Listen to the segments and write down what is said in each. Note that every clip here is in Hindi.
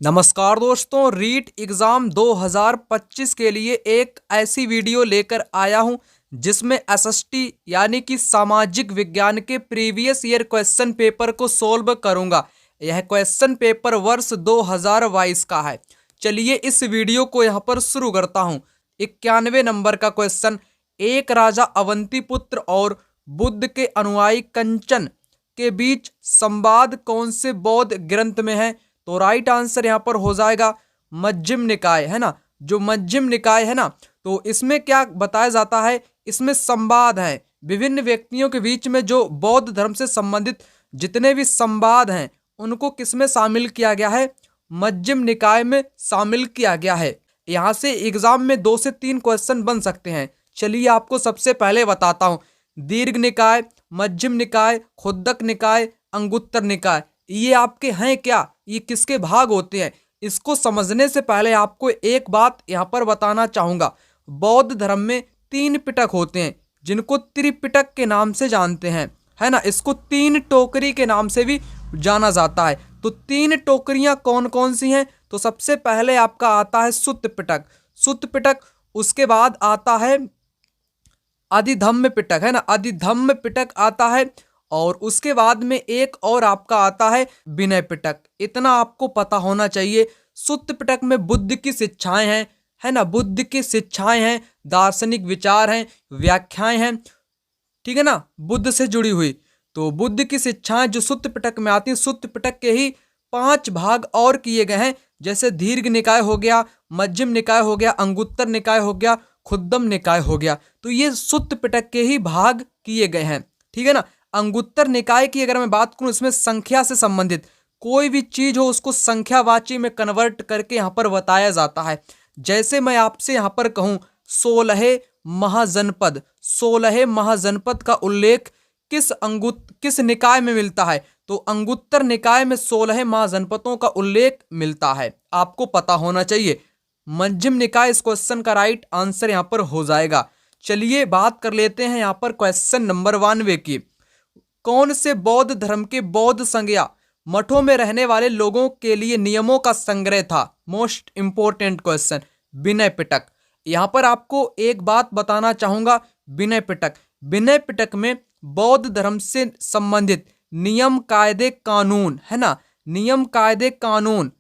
नमस्कार दोस्तों, रीट एग्ज़ाम 2025 के लिए एक ऐसी वीडियो लेकर आया हूं जिसमें एसएसटी यानी कि सामाजिक विज्ञान के प्रीवियस ईयर क्वेश्चन पेपर को सोल्व करूंगा। यह क्वेश्चन पेपर वर्ष 2022 का है। चलिए इस वीडियो को यहां पर शुरू करता हूं। 91 नंबर का क्वेश्चन, एक राजा अवंतीपुत्र और बुद्ध के अनुयायी कंचन के बीच संवाद कौन से बौद्ध ग्रंथ में है? तो राइट आंसर यहाँ पर हो जाएगा मध्यम निकाय, है ना। जो मध्यम निकाय है ना, तो इसमें क्या बताया जाता है, इसमें संवाद है विभिन्न व्यक्तियों के बीच में। जो बौद्ध धर्म से संबंधित जितने भी संवाद हैं उनको किसमें शामिल किया गया है? मध्यम निकाय में शामिल किया गया है। यहाँ से एग्जाम में 2 से 3 क्वेश्चन बन सकते हैं। चलिए आपको सबसे पहले बताता हूँ। दीर्घ निकाय, मध्यम निकाय, खुद्दक निकाय, अंगुत्तर निकाय, ये आपके हैं क्या? ये किसके भाग होते हैं? इसको समझने से पहले आपको एक बात यहाँ पर बताना चाहूँगा। बौद्ध धर्म में 3 पिटक होते हैं जिनको त्रिपिटक के नाम से जानते हैं, है ना। इसको 3 टोकरी के नाम से भी जाना जाता है। तो 3 टोकरियाँ कौन कौन सी हैं? तो सबसे पहले आपका आता है सुत्त पिटक, सुत्त पिटक। उसके बाद आता है अधिधम्म पिटक, है ना, अधिधम्म पिटक आता है। और उसके बाद में एक और आपका आता है विनय पिटक। इतना आपको पता होना चाहिए। सुत्त पिटक में बुद्ध की शिक्षाएं हैं, है ना, बुद्ध की शिक्षाएं हैं, दार्शनिक विचार हैं, व्याख्याएं हैं, ठीक है ना, बुद्ध से जुड़ी हुई। तो बुद्ध की शिक्षाएं जो सुत्त पिटक में आती हैं, सुत्त पिटक के ही 5 भाग और किए गए हैं। जैसे दीर्घ निकाय हो गया, मध्यम निकाय हो गया, अंगुत्तर निकाय हो गया, खुद्दम निकाय हो गया। तो ये सुत्त पिटक के ही भाग किए गए हैं, ठीक है ना। अंगुत्तर निकाय की अगर मैं बात करूं, इसमें संख्या से संबंधित कोई भी चीज हो उसको संख्यावाची में कन्वर्ट करके यहाँ पर बताया जाता है। जैसे मैं आपसे यहाँ पर कहूँ 16 महाजनपद, 16 महाजनपद का उल्लेख किस निकाय में मिलता है? तो अंगुत्तर निकाय में 16 महाजनपदों का उल्लेख मिलता है। आपको पता होना चाहिए। मध्यम निकाय इस क्वेश्चन का राइट आंसर यहाँ पर हो जाएगा। चलिए बात कर लेते हैं यहाँ पर क्वेश्चन नंबर 92 की। कौन से बौद्ध धर्म के बौद्ध संज्ञा मठों में रहने वाले लोगों के लिए नियमों का संग्रह था? Most important question, Vinaya Pitaka. यहाँ पर आपको एक बात बताना चाहूंगा। विनय पिटक, विनय पिटक में बौद्ध धर्म से संबंधित नियम कायदे कानून, है ना, नियम कायदे कानून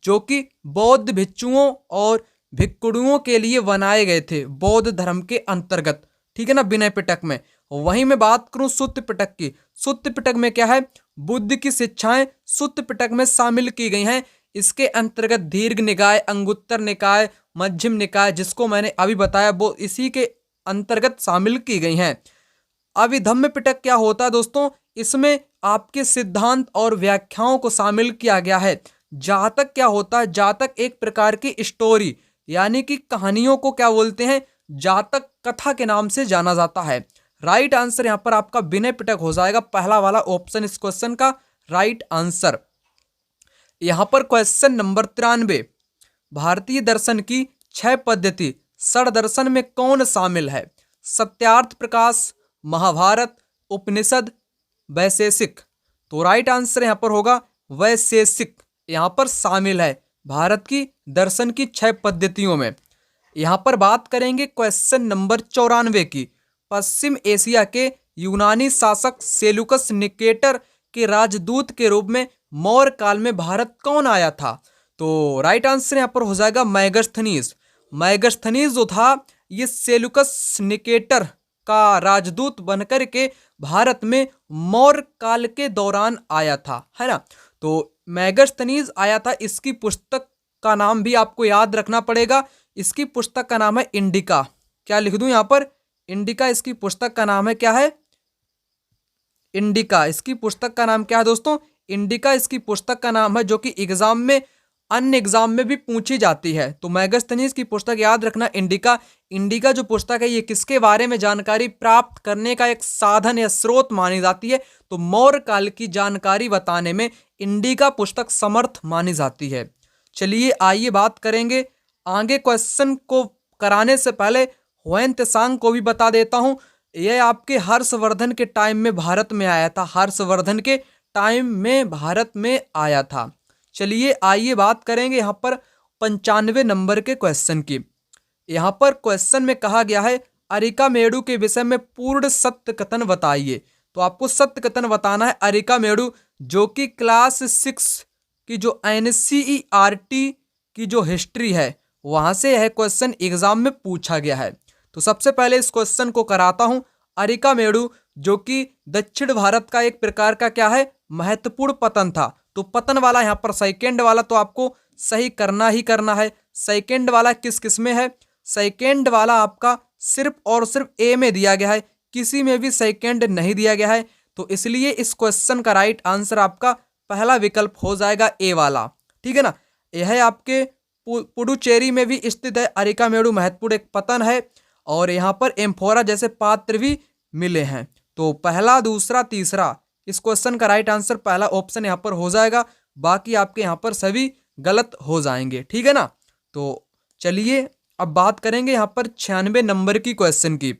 जो कि बौद्ध भिक्षुओं और भिक्षुओं के लिए बनाए गए थे बौद्ध धर्म के अंतर्गत, ठीक है ना, विनय पिटक में। वहीं मैं बात करूं सुत्त पिटक की। सुत्त पिटक में क्या है? बुद्ध की शिक्षाएं सुत्त पिटक में शामिल की गई हैं। इसके अंतर्गत दीर्घ निकाय, अंगुत्तर निकाय, मध्यम निकाय जिसको मैंने अभी बताया वो इसी के अंतर्गत शामिल की गई हैं। अभिधम्म पिटक क्या होता है दोस्तों? इसमें आपके सिद्धांत और व्याख्याओं को शामिल किया गया है। जातक क्या होता है? जातक एक प्रकार की स्टोरी यानी कि कहानियों को क्या बोलते हैं? जातक कथा के नाम से जाना जाता है। राइट आंसर यहाँ पर आपका विनय पिटक हो जाएगा, पहला वाला ऑप्शन इस क्वेश्चन का राइट आंसर। यहाँ पर क्वेश्चन नंबर 93, भारतीय दर्शन की 6 पद्धति षड दर्शन में कौन शामिल है? सत्यार्थ प्रकाश, महाभारत, उपनिषद, वैशेषिक। तो राइट आंसर यहाँ पर होगा वैशेषिक, यहाँ पर शामिल है भारत की दर्शन की 6 पद्धतियों में। यहाँ पर बात करेंगे क्वेश्चन नंबर 94 की। पश्चिम एशिया के यूनानी शासक सेल्यूकस निकेटर के राजदूत के रूप में मौर्य काल में भारत कौन आया था? तो राइट आंसर यहाँ पर हो जाएगा मैगस्थनीज। मैगस्थनीज जो था ये सेल्यूकस निकेटर का राजदूत बनकर के भारत में मौर्य काल के दौरान आया था, है ना। तो मैगस्थनीज आया था। इसकी पुस्तक का नाम भी आपको याद रखना पड़ेगा। इसकी पुस्तक का नाम है इंडिका। क्या लिख दूं यहाँ पर? इंडिका इसकी पुस्तक का नाम है। क्या है? इंडिका इसकी पुस्तक का नाम क्या है दोस्तों? इंडिका इसकी पुस्तक का नाम है, जो कि एग्जाम में अन्य एग्जाम में भी पूछी जाती है। तो मैगस्थनीज की पुस्तक याद रखना, इंडिका। इंडिका जो पुस्तक है ये किसके बारे में जानकारी प्राप्त करने का एक साधन या स्रोत मानी जाती है? तो मौर्य काल की जानकारी बताने में इंडिका पुस्तक समर्थ मानी जाती है। चलिए आइए बात करेंगे आगे। क्वेश्चन को कराने से पहले ह्वेन त्सांग को भी बता देता हूं। यह आपके हर्षवर्धन के टाइम में भारत में आया था, हर्षवर्धन के टाइम में भारत में आया था। चलिए आइए बात करेंगे यहाँ पर 95 नंबर के क्वेश्चन की। यहाँ पर क्वेश्चन में कहा गया है अरिकामेडु के विषय में पूर्ण सत्य कथन बताइए। तो आपको सत्य कथन बताना है अरिकामेडु, जो कि क्लास 6 की जो NCERT की जो हिस्ट्री है वहां से यह क्वेश्चन एग्जाम में पूछा गया है। तो सबसे पहले इस क्वेश्चन को कराता हूं। अरिकामेडु जो कि दक्षिण भारत का एक प्रकार का क्या है, महत्वपूर्ण पतन था। तो पतन वाला यहाँ पर सेकेंड वाला तो आपको सही करना ही करना है। सेकेंड वाला किस किस में है? सेकेंड वाला आपका सिर्फ और सिर्फ ए में दिया गया है, किसी में भी सेकेंड नहीं दिया गया है। तो इसलिए इस क्वेश्चन का राइट आंसर आपका पहला विकल्प हो जाएगा ए वाला। ठीक है ना। यह आपके पुडुचेरी में भी स्थित है। अरिकामेडु महत्वपूर्ण एक पतन है और यहाँ पर एम्फोरा जैसे पात्र भी मिले हैं। तो पहला, दूसरा, तीसरा, इस क्वेश्चन का राइट आंसर पहला ऑप्शन यहाँ पर हो जाएगा। बाकी आपके यहाँ पर सभी गलत हो जाएंगे। ठीक है ना। तो चलिए अब बात करेंगे यहाँ पर 96 नंबर की क्वेश्चन की।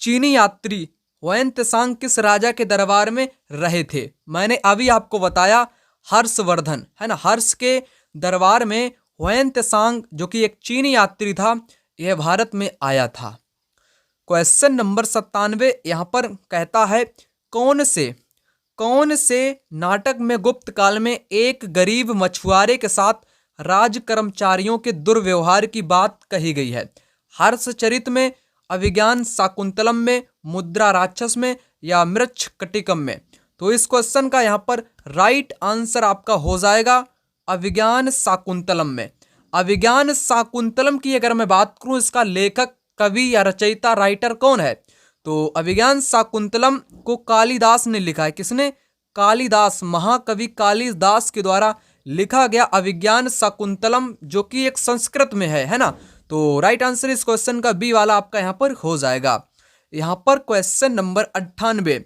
चीनी यात्री हुएन त्सांग किस राजा के दरबार में रहे थे? मैंने अभी आपको बताया हर्षवर्धन, है ना। हर्ष के दरबार में हुएन त्सांग जो कि एक चीनी यात्री था, यह भारत में आया था। क्वेश्चन नंबर 97 यहाँ पर कहता है कौन से नाटक में गुप्त काल में एक गरीब मछुआरे के साथ राज कर्मचारियों के दुर्व्यवहार की बात कही गई है? हर्षचरित में, अभिज्ञान शाकुंतलम में, मुद्रा राक्षस में या मृच्छकटिकम में? तो इस क्वेश्चन का यहाँ पर राइट आंसर आपका हो जाएगा अभिज्ञान शाकुंतलम में। अभिज्ञान शाकुंतलम की अगर मैं बात करूं, इसका लेखक, कवि या रचयिता, राइटर कौन है? तो अभिज्ञान शाकुंतलम को कालिदास ने लिखा है। किसने? कालिदास, महाकवि कालिदास के द्वारा लिखा गया अभिज्ञान शाकुंतलम, जो कि एक संस्कृत में है ना। तो राइट आंसर इस क्वेश्चन का बी वाला आपका यहाँ पर हो जाएगा। यहाँ पर क्वेश्चन नंबर 98,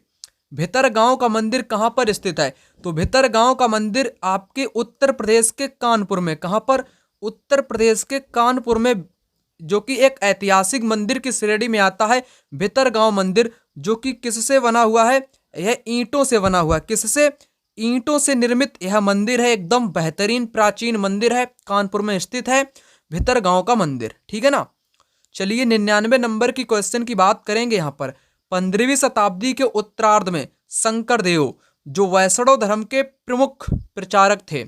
भितरगांव का मंदिर कहाँ पर स्थित है? तो भितरगांव का मंदिर आपके उत्तर प्रदेश के कानपुर में। कहाँ पर? उत्तर प्रदेश के कानपुर में, जो कि एक ऐतिहासिक मंदिर की श्रेणी में आता है भितरगांव मंदिर, जो कि किससे बना हुआ है? यह ईंटों से बना हुआ है। किससे? ईंटों से निर्मित यह मंदिर है। एकदम बेहतरीन प्राचीन मंदिर है, कानपुर में स्थित है भितरगांव का मंदिर। ठीक है ना। चलिए 99 नंबर की क्वेश्चन की बात करेंगे। यहाँ पर 15वीं शताब्दी के उत्तरार्ध में शंकरदेव, जो वैष्णव धर्म के प्रमुख प्रचारक थे,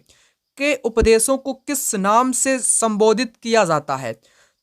के उपदेशों को किस नाम से संबोधित किया जाता है?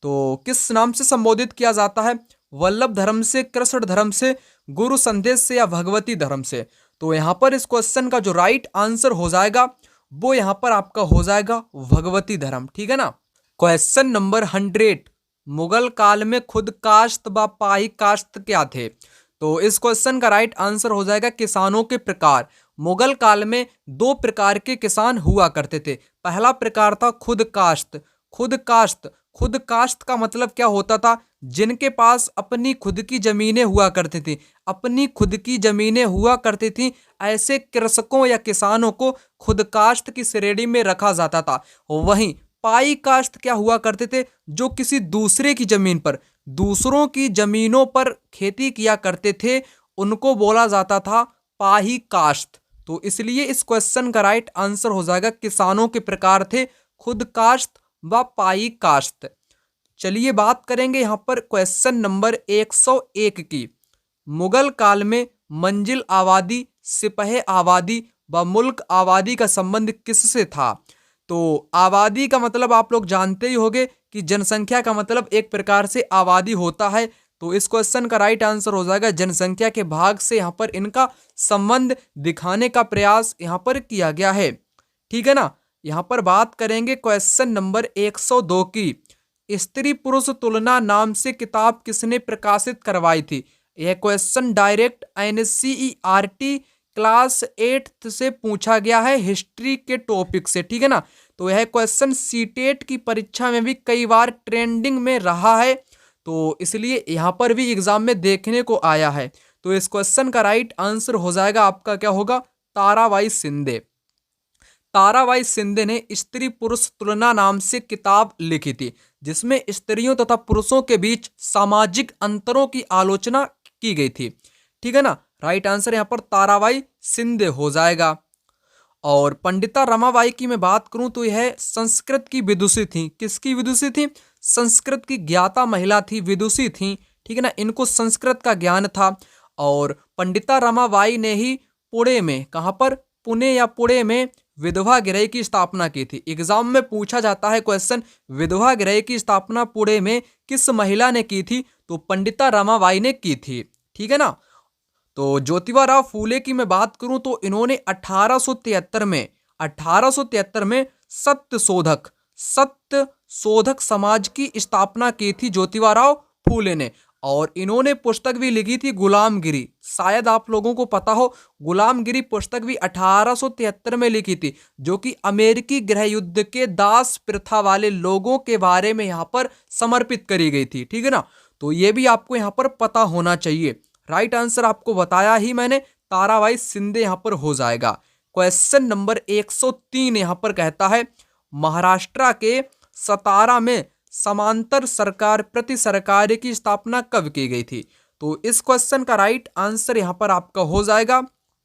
तो किस नाम से संबोधित किया जाता है? वल्लभ धर्म से, कृष्ण धर्म से, गुरु संदेश से या भगवती धर्म से? तो यहाँ पर इस क्वेश्चन का जो राइट आंसर हो जाएगा वो यहाँ पर आपका हो जाएगा भगवती धर्म। ठीक है ना। क्वेश्चन नंबर 100, मुगल काल में खुद काश्त व पाई काश्त क्या थे? तो इस क्वेश्चन का राइट आंसर हो जाएगा किसानों के प्रकार। मुगल काल में 2 प्रकार के किसान हुआ करते थे। पहला प्रकार था खुद काश्त। खुद काश्त का मतलब क्या होता था? जिनके पास अपनी खुद की जमीनें हुआ करती थी, अपनी खुद की जमीनें हुआ करती थी, ऐसे कृषकों या किसानों को खुद काश्त की श्रेणी में रखा जाता था। वहीं पाई काश्त क्या हुआ करते थे? जो किसी दूसरे की जमीन पर, दूसरों की जमीनों पर खेती किया करते थे, उनको बोला जाता था पाही काश्त। तो इसलिए इस क्वेश्चन का राइट आंसर हो जाएगा किसानों के प्रकार थे खुद काश्त व पाई काश्त। चलिए बात करेंगे यहाँ पर क्वेश्चन नंबर 101 की। मुगल काल में मंजिल आबादी, सिपह आबादी व मुल्क आबादी का संबंध किससे था? तो आबादी का मतलब आप लोग जानते ही होंगे कि जनसंख्या का मतलब एक प्रकार से आबादी होता है। तो इस क्वेश्चन का राइट आंसर हो जाएगा जनसंख्या के भाग से यहाँ पर इनका संबंध दिखाने का प्रयास यहाँ पर किया गया है। ठीक है ना। यहाँ पर बात करेंगे क्वेश्चन नंबर 102 की। स्त्री पुरुष तुलना नाम से किताब किसने प्रकाशित करवाई थी? यह क्वेश्चन डायरेक्ट NCERT क्लास 8 से पूछा गया है, हिस्ट्री के टॉपिक से। ठीक है ना। तो यह क्वेश्चन सीटेट की परीक्षा में भी कई बार ट्रेंडिंग में रहा है, तो इसलिए यहाँ पर भी एग्जाम में देखने को आया है। तो इस क्वेश्चन का राइट आंसर हो जाएगा आपका क्या होगा? ताराबाई शिंदे। ताराबाई शिंदे ने स्त्री पुरुष तुलना नाम से किताब लिखी थी, जिसमें स्त्रियों तथा पुरुषों के बीच सामाजिक अंतरों की आलोचना की गई थी। ठीक है ना। राइट आंसर यहाँ पर ताराबाई शिंदे हो जाएगा। और पंडिता रमाबाई की मैं बात करूं तो यह संस्कृत की विदुषी थी। किसकी विदुषी थी? संस्कृत की ज्ञाता महिला थी, विदुषी थी, ठीक है ना। इनको संस्कृत का ज्ञान था। और पंडिता रमाबाई ने ही पुणे में, कहाँ पर? पुणे या पुणे में विधवा गृह की स्थापना की थी। एग्जाम में पूछा जाता है क्वेश्चन, विधवा गृह की स्थापना पुणे में किस महिला ने की थी? तो पंडिता रमाबाई ने की थी, ठीक है ना। तो ज्योतिबा फूले की मैं बात करूं तो इन्होंने 1873 में सत्य शोधक समाज की स्थापना की थी ज्योतिबा फूले ने। और इन्होंने पुस्तक भी लिखी थी गुलामगिरी। शायद आप लोगों को पता हो, गुलामगिरी पुस्तक भी 1873 में लिखी थी, जो कि अमेरिकी गृह युद्ध के दास प्रथा वाले लोगों के बारे में यहाँ पर समर्पित करी गई थी, ठीक है ना। तो ये भी आपको यहाँ पर पता होना चाहिए। राइट आंसर आपको बताया ही मैंने, ताराबाई शिंदे यहाँ पर हो जाएगा। क्वेश्चन नंबर 103 यहाँ पर कहता है, महाराष्ट्र के सतारा में समांतर सरकार प्रति सरकार की स्थापना कब की गई थी? तो इस क्वेश्चन का राइट आंसर यहाँ पर आपका हो जाएगा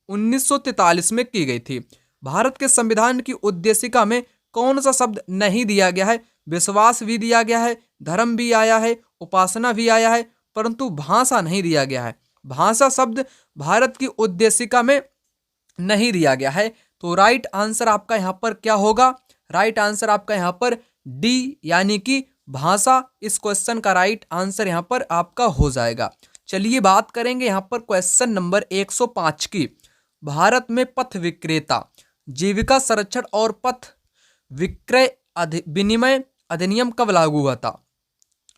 1943 में की गई थी। भारत के संविधान की उद्देशिका में कौन सा शब्द नहीं दिया गया है? विश्वास भी दिया गया है, धर्म भी आया है, उपासना भी आया है, परंतु भाषा नहीं दिया गया है। भाषा शब्द भारत की उद्देशिका में नहीं दिया गया है। तो राइट आंसर आपका यहाँ पर क्या होगा? राइट आंसर आपका यहाँ पर डी, यानी कि भाषा, इस क्वेश्चन का राइट आंसर यहाँ पर आपका हो जाएगा। चलिए बात करेंगे यहाँ पर क्वेश्चन नंबर 105 की। भारत में पथ विक्रेता जीविका संरक्षण और पथ विक्रय विनिमय अधिनियम कब लागू हुआ था?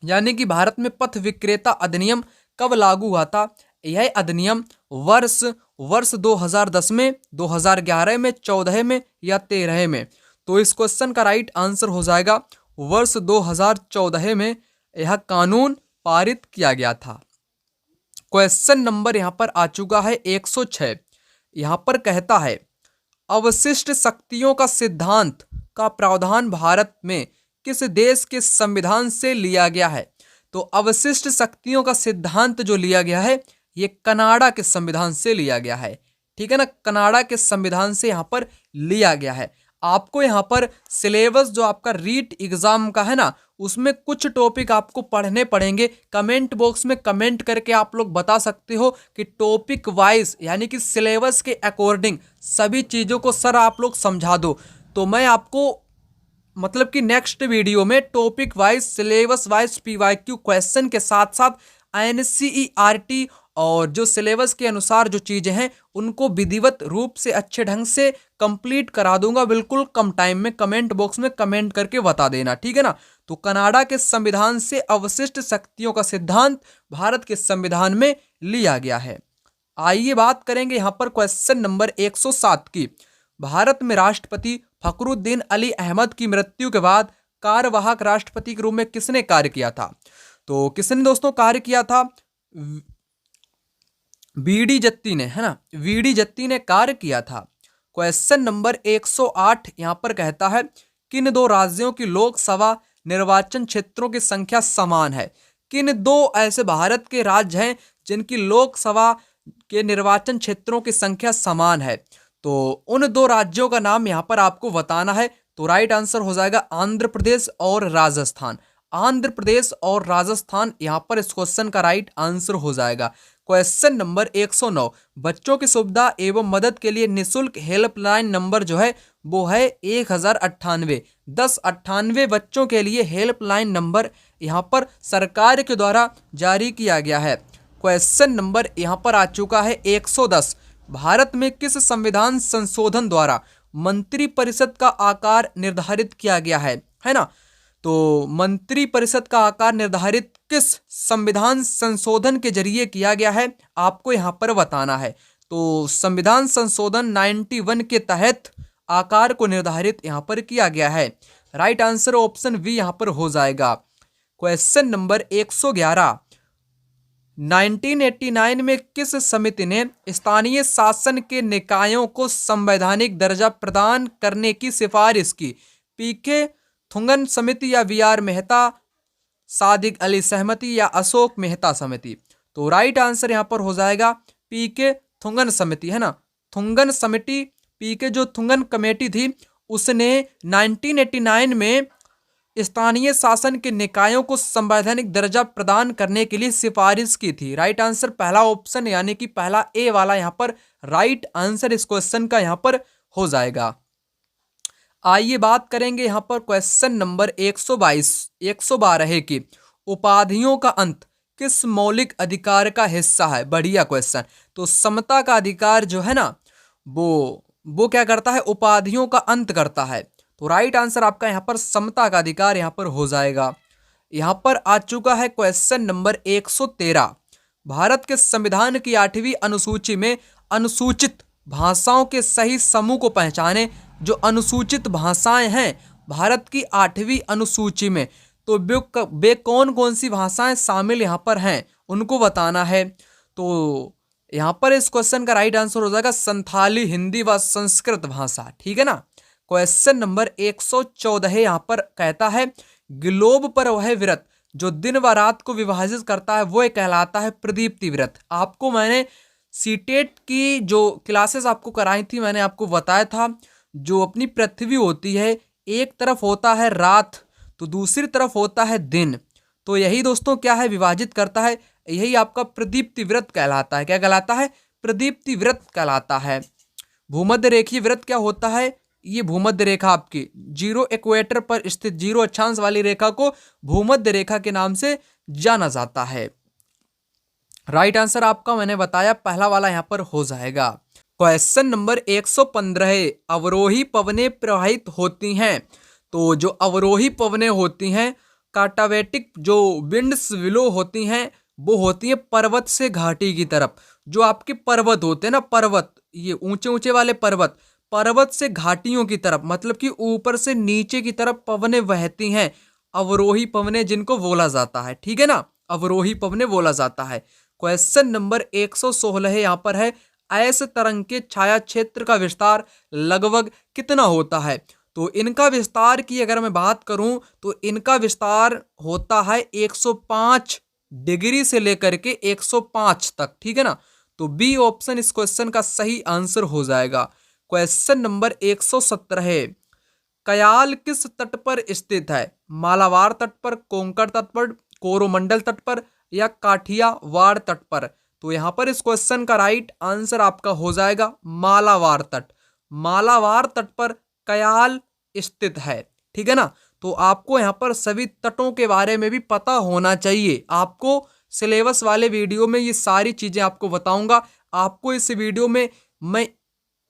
यानी कि भारत में पथ विक्रेता अधिनियम कब लागू हुआ था? यह अधिनियम वर्ष 2010 में, 2011 में, 14 में या 13 में? तो इस क्वेश्चन का राइट आंसर हो जाएगा वर्ष 2014 में यह कानून पारित किया गया था। क्वेश्चन नंबर यहाँ पर आ चुका है 106। यहाँ पर कहता है, अवशिष्ट शक्तियों का सिद्धांत का प्रावधान भारत में किस देश के संविधान से लिया गया है? तो अवशिष्ट शक्तियों का सिद्धांत जो लिया गया है, ये कनाडा के संविधान से लिया गया है, ठीक है ना। कनाडा के संविधान से यहाँ पर लिया गया है। आपको यहाँ पर सिलेबस जो आपका रीट एग्जाम का है ना, उसमें कुछ टॉपिक आपको पढ़ने पड़ेंगे। कमेंट बॉक्स में कमेंट करके आप लोग बता सकते हो कि टॉपिक वाइज, यानी कि सिलेबस के अकॉर्डिंग सभी चीज़ों को सर आप लोग समझा दो। तो मैं आपको मतलब कि नेक्स्ट वीडियो में topic wise, syllabus wise PYQ question के साथ साथ NCERT और जो सिलेबस के अनुसार जो चीज़ें हैं उनको विधिवत रूप से अच्छे ढंग से कंप्लीट करा दूंगा, बिल्कुल कम टाइम में। कमेंट बॉक्स में कमेंट करके बता देना, ठीक है ना। तो कनाडा के संविधान से अवशिष्ट शक्तियों का सिद्धांत भारत के संविधान में लिया गया है। आइए बात करेंगे यहाँ पर क्वेश्चन नंबर 107 की। भारत में राष्ट्रपति फखरुद्दीन अली अहमद की मृत्यु के बाद कार्यवाहक राष्ट्रपति के रूप में किसने कार्य किया था? तो किसने दोस्तों कार्य किया था? VD जत्ती ने, है ना। VD जत्ती ने कार्य किया था। क्वेश्चन नंबर 108 यहाँ पर कहता है, किन दो राज्यों की लोकसभा निर्वाचन क्षेत्रों की संख्या समान है? किन दो ऐसे भारत के राज्य हैं जिनकी लोकसभा के निर्वाचन क्षेत्रों की संख्या समान है? तो उन दो राज्यों का नाम यहाँ पर आपको बताना है। तो राइट आंसर हो जाएगा आंध्र प्रदेश और राजस्थान। आंध्र प्रदेश और राजस्थान यहाँ पर इस क्वेश्चन का राइट आंसर हो जाएगा। क्वेश्चन नंबर 109, बच्चों की सुविधा एवं मदद के लिए निःशुल्क हेल्पलाइन नंबर जो है वो है 1098। 1098 बच्चों के लिए हेल्पलाइन नंबर यहाँ पर सरकार के द्वारा जारी किया गया है। क्वेश्चन नंबर यहाँ पर आ चुका है 110, भारत में किस संविधान संशोधन द्वारा मंत्रिपरिषद का आकार निर्धारित किया गया है ना। तो मंत्रिपरिषद का आकार निर्धारित किस संविधान संशोधन के जरिए किया गया है, आपको यहाँ पर बताना है। तो संविधान संशोधन 91 के तहत आकार को निर्धारित यहाँ पर किया गया है। राइट आंसर ऑप्शन बी यहाँ पर हो जाएगा। क्वेश्चन नंबर 111, 1989 में किस समिति ने स्थानीय शासन के निकायों को संवैधानिक दर्जा प्रदान करने की सिफारिश की? PK थुंगन समिति या BR मेहता, सादिक अली सहमति या अशोक मेहता समिति? तो राइट आंसर यहाँ पर हो जाएगा PK थुंगन समिति, है ना। थुंगन समिति पीके जो थुंगन कमेटी थी उसने 1989 में स्थानीय शासन के निकायों को संवैधानिक दर्जा प्रदान करने के लिए सिफारिश की थी। राइट आंसर पहला ऑप्शन यानी कि पहला ए वाला यहाँ पर राइट आंसर इस क्वेश्चन का यहाँ पर हो जाएगा। आइए बात करेंगे यहाँ पर क्वेश्चन नंबर 112 है कि उपाधियों का अंत किस मौलिक अधिकार का हिस्सा है। बढ़िया क्वेश्चन। तो समता का अधिकार जो है ना वो क्या करता है, उपाधियों का अंत करता है। तो राइट आंसर आपका यहाँ पर समता का अधिकार यहाँ पर हो जाएगा। यहाँ पर आ चुका है क्वेश्चन नंबर 113। भारत के संविधान की 8वीं अनुसूची में अनुसूचित भाषाओं के सही समूह को पहचाने। जो अनुसूचित भाषाएं हैं भारत की 8वीं अनुसूची में, तो वे कौन कौन सी भाषाएं शामिल यहाँ पर हैं उनको बताना है। तो यहाँ पर इस क्वेश्चन का राइट आंसर हो जाएगा संथाली, हिंदी व संस्कृत भाषा। ठीक है ना। क्वेश्चन नंबर 114 यहाँ पर कहता है ग्लोब पर वह व्रत जो दिन व रात को विभाजित करता है वो कहलाता है प्रदीप्ति व्रत। आपको मैंने सीटेट की जो क्लासेस आपको कराई थी मैंने आपको बताया था, जो अपनी पृथ्वी होती है एक तरफ होता है रात तो दूसरी तरफ होता है दिन, तो यही दोस्तों क्या है विभाजित करता है, यही आपका प्रदीप्ति व्रत कहलाता है। क्या कहलाता है? प्रदीप्ति व्रत कहलाता है। भूमध्य रेखीय व्रत क्या होता है? ये भूमध्य रेखा आपकी जीरो इक्वेटर पर स्थित जीरो अक्षांश वाली रेखा को भूमध्य रेखा के नाम से जाना जाता है। राइट आंसर आपका मैंने बताया पहला वाला यहाँ पर हो जाएगा। क्वेश्चन नंबर 115 अवरोही पवनें प्रवाहित होती हैं। तो जो अवरोही पवनें होती हैं काटावेटिक जो विंड्स विलो होती हैं वो होती है पर्वत से घाटी की तरफ। जो आपके पर्वत होते हैं ना, पर्वत ये ऊंचे ऊंचे वाले पर्वत से घाटियों की तरफ, मतलब कि ऊपर से नीचे की तरफ पवनें बहती हैं, अवरोही पवनें जिनको बोला जाता है। ठीक है ना, अवरोही पवनें बोला जाता है। क्वेश्चन नंबर 116 यहाँ पर है ऐसे तरंग के छाया क्षेत्र का विस्तार लगभग कितना होता है। तो इनका विस्तार की अगर मैं बात करूं तो इनका विस्तार होता है 105 डिग्री से लेकर के 105 तक। ठीक है ना, तो बी ऑप्शन इस क्वेश्चन का सही आंसर हो जाएगा। क्वेश्चन नंबर 117 कयाल किस तट पर स्थित है? मालाबार तट पर, कोंकण तट पर, कोरोमंडल तट पर या काठियावाड़ तट पर? तो यहाँ पर इस क्वेश्चन का राइट आंसर आपका हो जाएगा मालाबार तट। मालाबार तट पर कयाल स्थित है। ठीक है ना, तो आपको यहाँ पर सभी तटों के बारे में भी पता होना चाहिए। आपको सिलेबस वाले वीडियो में ये सारी चीजें आपको बताऊंगा। आपको इस वीडियो में मैं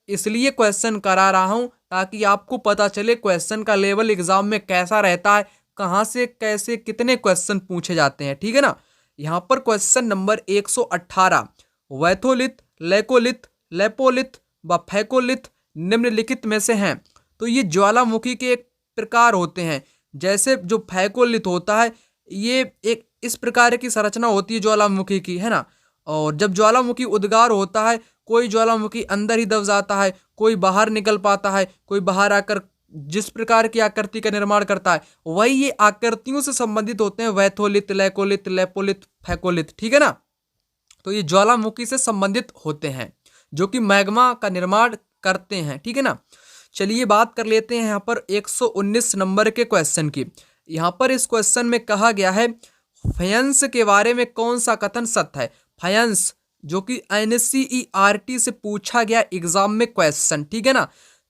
इसलिए क्वेश्चन करा रहा हूं ताकि आपको पता चले क्वेश्चन का लेवल एग्जाम में कैसा रहता है, कहां से कैसे कितने क्वेश्चन पूछे जाते हैं। ठीक है ना, यहाँ पर क्वेश्चन नंबर 118 वैथोलिथ, लेकोलिथ, लेपोलिथ व फैकोलिथ निम्नलिखित में से हैं। तो ये ज्वालामुखी के एक प्रकार होते हैं। जैसे जो फैकोलिथ होता है ये एक इस प्रकार की संरचना होती है ज्वालामुखी की, है ना। और जब ज्वालामुखी उद्गार होता है कोई ज्वालामुखी अंदर ही दब जाता है, कोई बाहर निकल पाता है, कोई बाहर आकर जिस प्रकार की आकृति का निर्माण करता है वही ये आकृतियों से संबंधित होते हैं वैथोलिथ, लेकोलिथ, लेपोलिथ, फैकोलिथ। ठीक है ना, तो ये ज्वालामुखी से संबंधित होते हैं जो कि मैग्मा का निर्माण करते हैं। ठीक है ना, चलिए बात कर लेते हैं यहाँ पर 119 नंबर के क्वेश्चन की। यहाँ पर इस क्वेश्चन में कहा गया है फायंस के बारे में कौन सा कथन सत्य है। फायंस जो कि NCERT से पूछा गया एग्जाम में क्वेश्चन। ठीक है ना,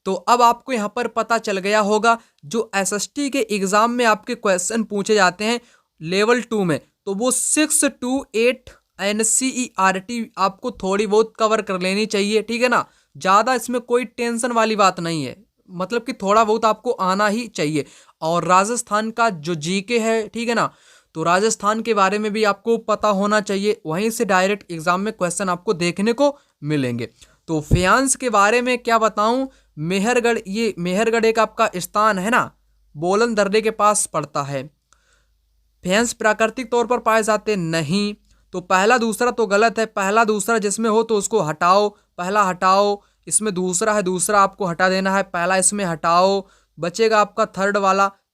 तो अब आपको यहाँ पर पता चल गया होगा जो SST के एग्जाम में आपके क्वेश्चन पूछे जाते हैं लेवल 2 में, तो वो 6 to 8 NCERT आपको थोड़ी बहुत कवर कर लेनी चाहिए। ठीक है ना, ज़्यादा इसमें कोई टेंशन वाली बात नहीं है, मतलब कि थोड़ा बहुत आपको आना ही चाहिए। और राजस्थान का जो GK है, ठीक है ना, तो राजस्थान के बारे में भी आपको पता होना चाहिए, वहीं से डायरेक्ट एग्जाम में क्वेश्चन आपको देखने को मिलेंगे। तो फायंस के बारे में क्या बताऊं, मेहरगढ़, ये मेहरगढ़ एक आपका स्थान है ना, बोलन दर्रे के पास पड़ता है। फायंस प्राकृतिक तौर पर पाए जाते नहीं, तो पहला दूसरा तो गलत है। पहला दूसरा जिसमें हो तो उसको हटाओ, पहला हटाओ, इसमें दूसरा है दूसरा आपको हटा देना है, पहला इसमें हटाओ, बचेगा आपका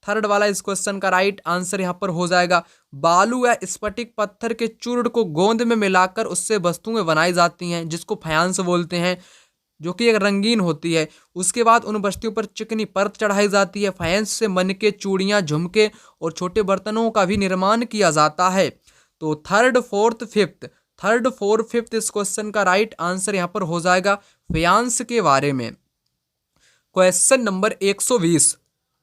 थर्ड वाला इस क्वेश्चन का राइट आंसर यहाँ पर हो जाएगा। बालू या स्फटिक पत्थर के चूर्ण को गोंद में मिलाकर उससे वस्तुएं बनाई जाती हैं जिसको फायंस बोलते हैं। जो कि एक रंगीन होती है। उसके बाद उन बस्तियों पर चिकनी परत चढ़ाई जाती है। फाइंस से मनके, चूड़ियाँ, झुमके और छोटे बर्तनों का भी निर्माण किया जाता है। तो थर्ड, फोर्थ, फिफ्थ इस क्वेश्चन का राइट आंसर यहाँ पर हो जाएगा फाइंस के बारे में। क्वेश्चन नंबर 120,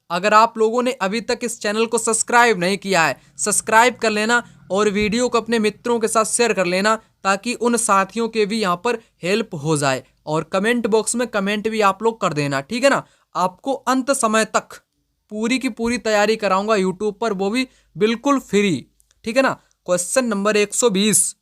अगर आप लोगों ने अभी तक इस चैनल को सब्सक्राइब नहीं किया है, सब्सक्राइब कर लेना और वीडियो को अपने मित्रों के साथ शेयर कर लेना, ताकि उन साथियों के भी यहाँ पर हेल्प हो जाए। और कमेंट बॉक्स में कमेंट भी आप लोग कर देना, ठीक है ना। आपको अंत समय तक पूरी की पूरी तैयारी कराऊंगा यूट्यूब पर, वो भी बिल्कुल फ्री, ठीक है ना। क्वेश्चन नंबर 120,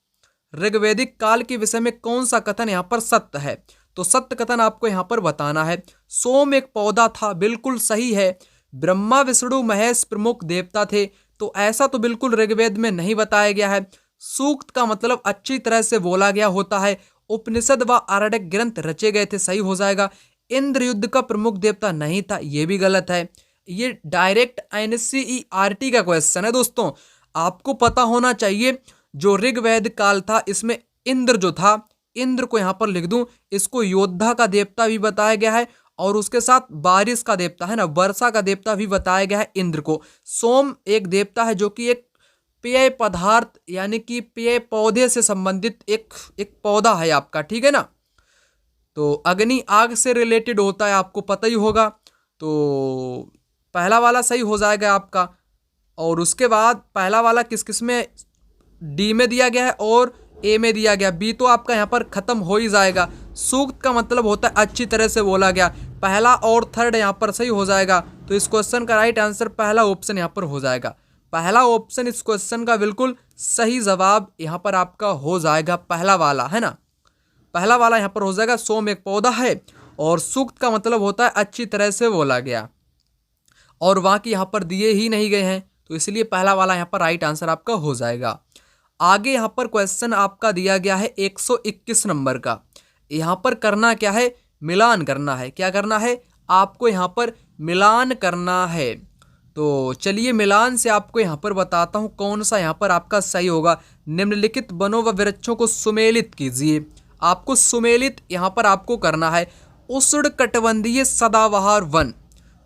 ऋग्वैदिक काल के विषय में कौन सा कथन यहाँ पर सत्य है? तो सत्य कथन आपको यहाँ पर बताना है। सोम एक पौधा था, बिल्कुल सही है। ब्रह्मा, विष्णु, महेश प्रमुख देवता थे, तो ऐसा तो बिल्कुल ऋग्वेद में नहीं बताया गया है। सूक्त का मतलब अच्छी तरह से बोला गया होता है। उपनिषद व आरण्यक ग्रंथ रचे गए थे, सही हो जाएगा। इंद्र युद्ध का प्रमुख देवता नहीं था, ये भी गलत है। ये डायरेक्ट NCERT का क्वेश्चन है दोस्तों, आपको पता होना चाहिए। जो ऋग्वेद काल था, इसमें इंद्र जो था, इंद्र को यहाँ पर लिख दूं, इसको योद्धा का देवता भी बताया गया है, और उसके साथ बारिश का देवता है ना, वर्षा का देवता भी बताया गया है इंद्र को। सोम एक देवता है जो कि एक पेय पदार्थ यानी कि पेय पौधे से संबंधित एक पौधा है आपका, ठीक है ना। तो अग्नि आग से रिलेटेड होता है, आपको पता ही होगा। तो पहला वाला सही हो जाएगा आपका। और उसके बाद पहला वाला किस किस में डी में दिया गया है और ए में दिया गया, बी तो आपका यहाँ पर खत्म हो ही जाएगा। सूक्त का मतलब होता है अच्छी तरह से बोला गया, पहला और थर्ड यहाँ पर सही हो जाएगा। तो इस क्वेश्चन का राइट आंसर पहला ऑप्शन यहाँ पर हो जाएगा। पहला ऑप्शन इस क्वेश्चन का बिल्कुल सही जवाब यहाँ पर आपका हो जाएगा, पहला वाला है ना, पहला वाला यहाँ पर हो जाएगा। सोम एक पौधा है और सूक्त का मतलब होता है अच्छी तरह से बोला गया, और बाकी यहाँ पर दिए ही नहीं गए हैं, तो इसलिए पहला वाला यहाँ पर राइट आंसर आपका हो जाएगा। आगे यहाँ पर क्वेश्चन आपका दिया गया है 121 नंबर का। यहाँ पर करना क्या है? मिलान करना है। क्या करना है? आपको यहाँ पर मिलान करना है। तो चलिए मिलान से आपको यहाँ पर बताता हूँ कौन सा यहाँ पर आपका सही होगा। निम्नलिखित वनों व वृक्षों को सुमेलित कीजिए। आपको सुमेलित यहाँ पर आपको करना है। उष्णकटिबंधीय सदाबहार वन,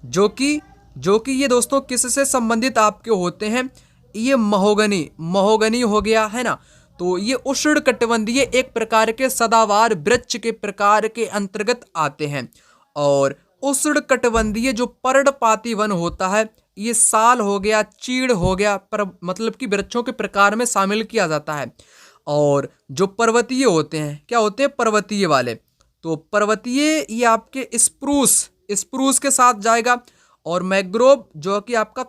जो कि ये दोस्तों किससे संबंधित आपके होते हैं? ये महोगनी हो गया है ना। तो ये उष्णकटिबंधीय एक प्रकार के सदाबहार वृक्ष के प्रकार के अंतर्गत आते हैं। और उष्णकटिबंधीय जो पर्णपाती वन होता है, ये साल हो गया, चीड़ हो गया, पर मतलब कि वृक्षों के प्रकार में शामिल किया जाता है। और जो पर्वतीय होते हैं, क्या होते हैं? पर्वतीय वाले। तो पर्वतीय ये आपके स्प्रूस के साथ जाएगा, और मैग्रोव जो कि आपका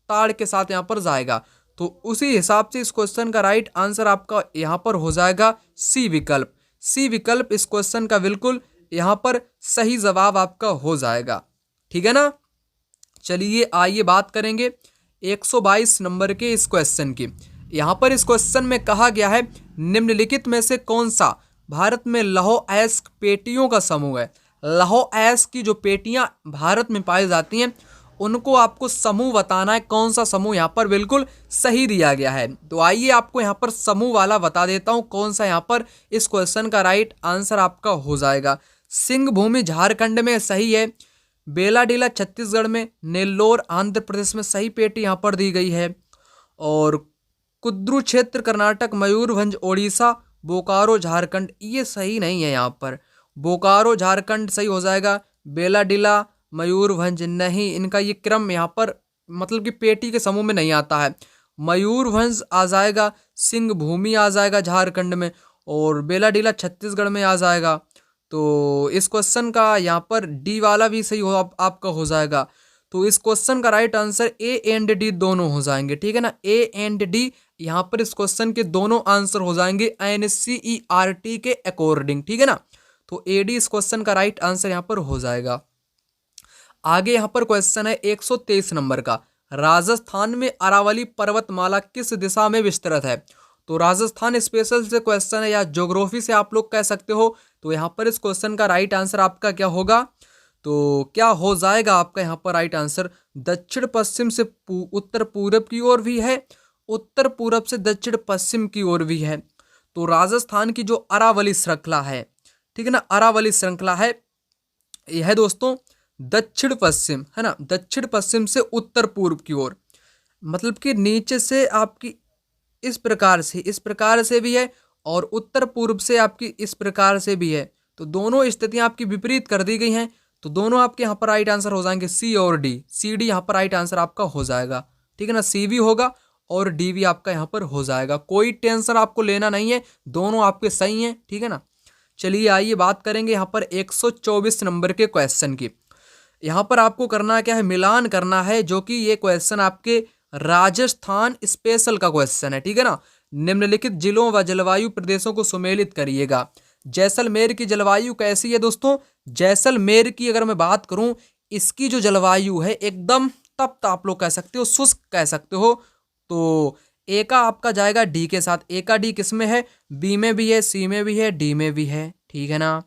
ताड़ के साथ यहाँ पर जाएगा। तो उसी हिसाब से इस क्वेश्चन का राइट आंसर आपका यहाँ पर हो जाएगा सी विकल्प इस क्वेश्चन का बिल्कुल यहाँ पर सही जवाब आपका हो जाएगा, ठीक है ना। चलिए आइए बात करेंगे 122 नंबर के इस क्वेश्चन की। यहाँ पर इस क्वेश्चन में कहा गया है, निम्नलिखित में से कौन सा भारत में लौह अयस्क पेटियों का समूह है? लौह अयस्क की जो पेटियां भारत में पाई जाती हैं, उनको आपको समूह बताना है। कौन सा समूह यहाँ पर बिल्कुल सही दिया गया है? तो आइए आपको यहाँ पर समूह वाला बता देता हूँ कौन सा यहाँ पर इस क्वेश्चन का राइट आंसर आपका हो जाएगा। सिंह भूमि झारखंड में सही है, बेलाडीला छत्तीसगढ़ में, नेल्लोर आंध्र प्रदेश में सही पेटी यहाँ पर दी गई है, और कुद्रु क्षेत्र कर्नाटक, मयूरभंज ओडिशा, बोकारो झारखंड ये सही नहीं है। यहाँ पर बोकारो झारखंड सही हो जाएगा, बेलाडीला मयूरभंज नहीं, इनका ये क्रम यहाँ पर मतलब कि पेटी के समूह में नहीं आता है। मयूरभंज आ जाएगा, सिंह भूमि आ जाएगा झारखंड में, और बेलाडीला छत्तीसगढ़ में आ जाएगा। तो इस क्वेश्चन का यहाँ पर डी वाला भी सही हो आपका हो जाएगा। तो इस क्वेश्चन का right answer A and D दोनों हो जाएंगे, ठीक है ना। ए एंड डी यहाँ पर इस क्वेश्चन के दोनों आंसर हो जाएंगे NCERT के अकॉर्डिंग, ठीक है ना। तो AD इस क्वेश्चन का राइट आंसर यहाँ पर हो जाएगा। आगे यहाँ पर क्वेश्चन है 123 नंबर का। राजस्थान में अरावली पर्वतमाला किस दिशा में विस्तृत है? तो राजस्थान स्पेशल से क्वेश्चन है, या ज्योग्राफी से आप लोग कह सकते हो। तो यहाँ पर इस क्वेश्चन का राइट आंसर आपका क्या होगा? तो क्या हो जाएगा आपका यहाँ पर राइट आंसर? दक्षिण पश्चिम से उत्तर पूरब की ओर भी है, उत्तर पूरब से दक्षिण पश्चिम की ओर भी है। तो राजस्थान की जो अरावली श्रृंखला है, ठीक है ना। अरावली श्रृंखला है यह दोस्तों दक्षिण पश्चिम, है ना, दक्षिण पश्चिम से उत्तर पूर्व की ओर, मतलब कि नीचे से आपकी इस प्रकार से भी है और उत्तर पूर्व से आपकी इस प्रकार से भी है। तो दोनों स्थितियां आपकी विपरीत कर दी गई हैं। तो दोनों आपके यहाँ पर राइट आंसर हो जाएंगे सी और डी। सी डी यहाँ पर राइट आंसर आपका हो जाएगा, ठीक है ना। सी भी होगा और डी भी आपका यहाँ पर हो जाएगा, कोई टेंशन आपको लेना नहीं है, दोनों आपके सही हैं, ठीक है ना। चलिए आइए बात करेंगे यहाँ पर 124 नंबर के क्वेश्चन की। यहाँ पर आपको करना क्या है, मिलान करना है, जो कि ये क्वेश्चन आपके राजस्थान स्पेशल का क्वेश्चन है, ठीक है ना। निम्नलिखित जिलों व जलवायु प्रदेशों को सुमेलित करिएगा। जैसलमेर की जलवायु कैसी है दोस्तों? जैसलमेर की अगर मैं बात करूं, इसकी जो जलवायु है एकदम तप्त आप लोग कह सकते हो, शुष्क कह सकते हो। तो ए का आपका जाएगा डी के साथ। ए का डी किस में है? बी में भी है, सी में भी है, डी में भी है, ठीक है ना।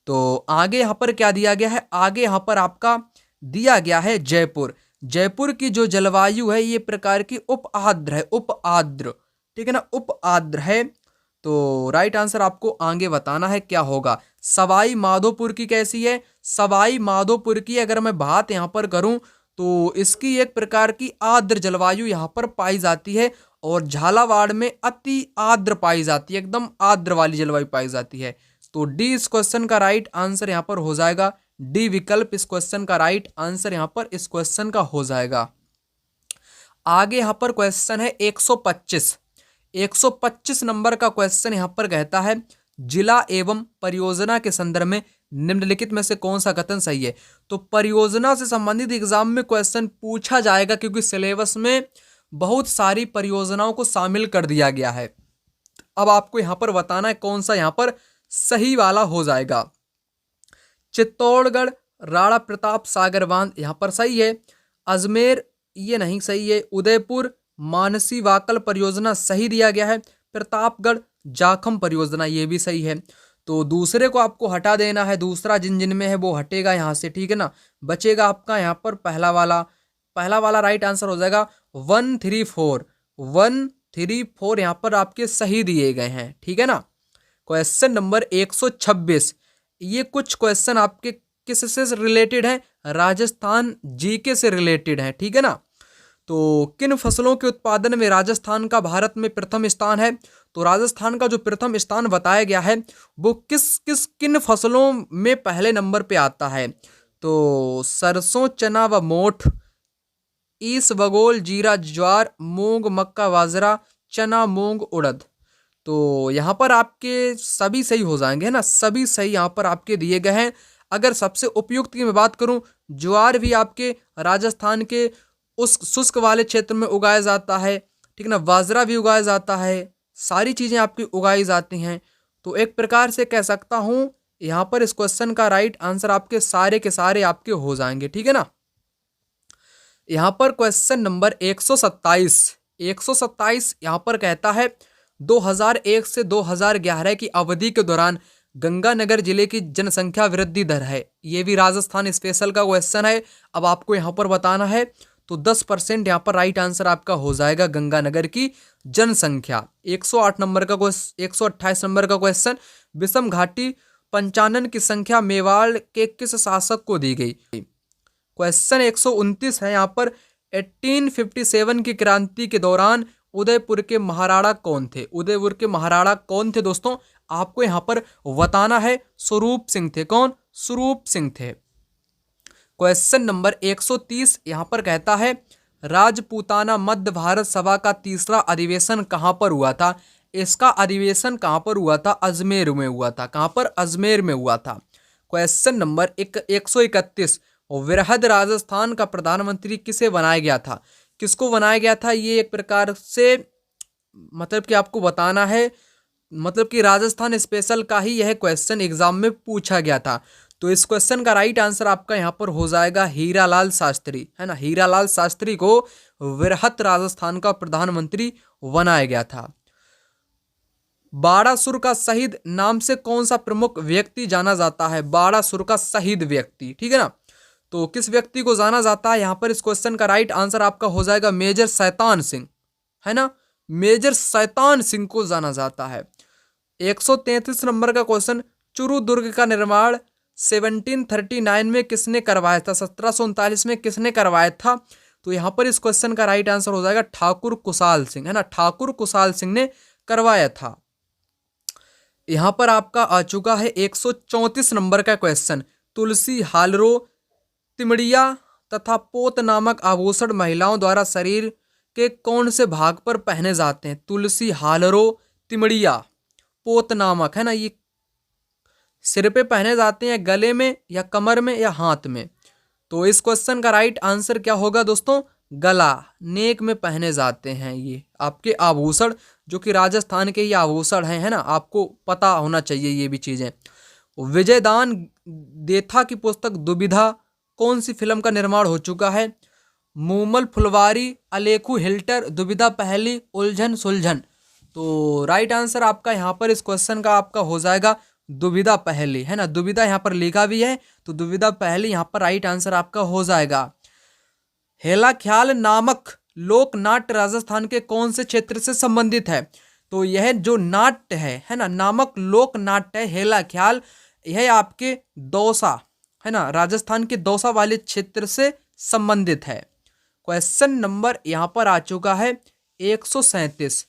तो आगे यहाँ पर क्या दिया गया है? आगे यहाँ पर आपका दिया गया है जयपुर। जयपुर की जो जलवायु है ये प्रकार की उप आर्द्र है, उप आर्द्र, ठीक है ना, उप आर्द्र है। तो राइट आंसर आपको आगे बताना है क्या होगा। सवाई माधोपुर की कैसी है? सवाई माधोपुर की अगर मैं बात यहाँ पर करूँ तो इसकी एक प्रकार की आर्द्र जलवायु यहाँ पर पाई जाती है और झालावाड़ में अति आर्द्र पाई जाती है, एकदम आर्द्र वाली जलवायु पाई जाती है। तो डी इस क्वेश्चन का राइट आंसर यहाँ पर हो जाएगा। डी विकल्प इस क्वेश्चन का राइट आंसर यहाँ पर इस क्वेश्चन का हो जाएगा। आगे यहाँ पर क्वेश्चन है 125। 125 नंबर का क्वेश्चन यहाँ पर कहता है जिला एवं परियोजना के संदर्भ में निम्नलिखित में से कौन सा कथन सही है। तो परियोजना से संबंधित एग्जाम में क्वेश्चन पूछा जाएगा क्योंकि सिलेबस में बहुत सारी परियोजनाओं को शामिल कर दिया गया है। अब आपको यहाँ पर बताना है कौन सा यहाँ पर सही वाला हो जाएगा। चित्तौड़गढ़ राणा प्रताप सागर बांध यहाँ पर सही है। अजमेर ये नहीं सही है। उदयपुर मानसी वाकल परियोजना सही दिया गया है। प्रतापगढ़ जाखम परियोजना ये भी सही है। तो दूसरे को आपको हटा देना है, दूसरा जिन में है वो हटेगा यहाँ से, ठीक है ना। बचेगा आपका यहाँ पर पहला वाला राइट आंसर हो जाएगा 134। 134 यहाँ पर आपके सही दिए गए हैं, ठीक है ना। क्वेश्चन नंबर 126, ये कुछ क्वेश्चन आपके किससे रिलेटेड है? राजस्थान जीके से रिलेटेड है, ठीक है ना। तो किन फसलों के उत्पादन में राजस्थान का भारत में प्रथम स्थान है? तो राजस्थान का जो प्रथम स्थान बताया गया है वो किन फसलों में पहले नंबर पे आता है? तो सरसों, चना व मोठ, ईस, बगोल, जीरा, ज्वार, मूंग, मक्का, बाजरा, चना, मूंग, उड़द। तो यहाँ पर आपके सभी सही हो जाएंगे, है ना, सभी सही यहाँ पर आपके दिए गए हैं। अगर सबसे उपयुक्त की मैं बात करूँ, ज्वार भी आपके राजस्थान के उस शुष्क वाले क्षेत्र में उगाया जाता है, ठीक है ना। बाजरा भी उगाया जाता है, सारी चीज़ें आपकी उगाई जाती हैं। तो एक प्रकार से कह सकता हूँ यहाँ पर इस क्वेश्चन का राइट आंसर आपके सारे के सारे आपके हो जाएंगे, ठीक है ना। यहाँ पर क्वेश्चन नंबर 127 यहाँ पर कहता है 2001 से 2011 की अवधि के दौरान गंगानगर जिले की जनसंख्या वृद्धि दर है। ये भी राजस्थान स्पेशल का क्वेश्चन है। अब आपको यहाँ पर बताना है तो 10% यहाँ पर राइट आंसर आपका हो जाएगा गंगानगर की जनसंख्या। 128 नंबर का क्वेश्चन, विषम घाटी पंचानन की संख्या मेवाड़ के किस शासक को दी गई? क्वेश्चन 129 है यहाँ पर 1857 की क्रांति के दौरान उदयपुर के महाराणा कौन थे? उदयपुर के महाराणा कौन थे दोस्तों? आपको यहाँ पर बताना है स्वरूप सिंह थे। कौन? स्वरूप सिंह थे। क्वेश्चन नंबर 130 यहाँ पर कहता है राजपूताना मध्य भारत सभा का तीसरा अधिवेशन कहाँ पर हुआ था? इसका अधिवेशन कहाँ पर हुआ था? अजमेर में हुआ था। कहाँ पर? अजमेर में हुआ था। क्वेश्चन नंबर 131, वृहद राजस्थान का प्रधानमंत्री किसे बनाया गया था? किसको बनाया गया था? ये एक प्रकार से मतलब कि आपको बताना है, मतलब कि राजस्थान स्पेशल का ही यह क्वेश्चन एग्जाम में पूछा गया था। तो इस क्वेश्चन का राइट आंसर आपका यहाँ पर हो जाएगा हीरालाल शास्त्री, है ना। हीरालाल शास्त्री को वृहद राजस्थान का प्रधानमंत्री बनाया गया था। बाड़ासुर का शहीद नाम से कौन सा प्रमुख व्यक्ति जाना जाता है? बाड़ासुर का शहीद व्यक्ति, ठीक है ना। तो किस व्यक्ति को जाना जाता है? यहाँ पर इस क्वेश्चन का राइट आंसर आपका हो जाएगा मेजर शैतान सिंह, है ना। मेजर शैतान सिंह को जाना जाता है। 133 नंबर का क्वेश्चन, चुरू दुर्ग का निर्माण 1739 में किसने करवाया था? 1739 में किसने करवाया था? तो यहाँ पर इस क्वेश्चन का राइट आंसर हो जाएगा ठाकुर कुशाल सिंह, है ना, ठाकुर कुशाल सिंह ने करवाया था। यहाँ पर आपका आ चुका है 134 नंबर का क्वेश्चन। तुलसी, हालरो, तिमड़िया तथा पोत नामक आभूषण महिलाओं द्वारा शरीर के कौन से भाग पर पहने जाते हैं? तुलसी, हालरो, तिमड़िया, पोत नामक, है ना, ये सिर पे पहने जाते हैं, गले में या कमर में या हाथ में? तो इस क्वेश्चन का राइट आंसर क्या होगा दोस्तों? गला, नेक में पहने जाते हैं ये आपके आभूषण, जो कि राजस्थान के ये आभूषण हैं, है ना, आपको पता होना चाहिए ये भी चीजें। विजयदान देथा की पुस्तक दुविधा कौन सी फिल्म का निर्माण हो चुका है? मूमल फुलवारी, अलेखू हिल्टर, दुविधा पहली, उलझन सुलझन। तो राइट आंसर आपका यहाँ पर इस क्वेश्चन का आपका हो जाएगा दुविधा पहली, है ना, दुविधा यहाँ पर लिखा भी है, तो दुविधा पहली यहाँ पर राइट आंसर आपका हो जाएगा। हेला ख्याल नामक लोक नाट्य राजस्थान के कौन से क्षेत्र से संबंधित है? तो यह जो नाट्य है ना, नामक लोक नाट्य है हेला ख्याल, यह आपके दौसा, है ना, राजस्थान के दौसा वाले क्षेत्र से संबंधित है। क्वेश्चन नंबर यहाँ पर आ चुका है 137।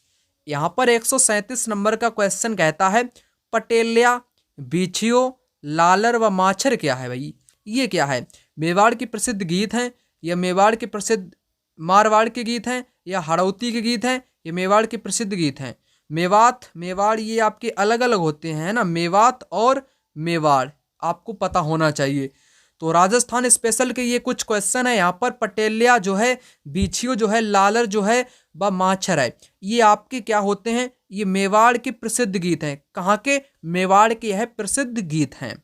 यहाँ पर 137 नंबर का क्वेश्चन कहता है पटेल्या, बीछियो, लालर व माछर क्या है भाई? ये क्या है? मेवाड़ के प्रसिद्ध गीत हैं, या मेवाड़ के प्रसिद्ध मारवाड़ के गीत हैं, या हड़ौती के गीत हैं, ये मेवाड़ के प्रसिद्ध गीत हैं। मेवात, मेवाड़ ये आपके अलग अलग होते हैं, है ना, मेवात और मेवाड़ आपको पता होना चाहिए। तो राजस्थान स्पेशल के ये कुछ क्वेश्चन है यहाँ पर। पटेलिया जो है, बीछियो जो है, लालर जो है, व माछर है, ये आपके क्या होते हैं? ये मेवाड़ के प्रसिद्ध गीत हैं। कहाँ के? मेवाड़ के यह प्रसिद्ध गीत हैं।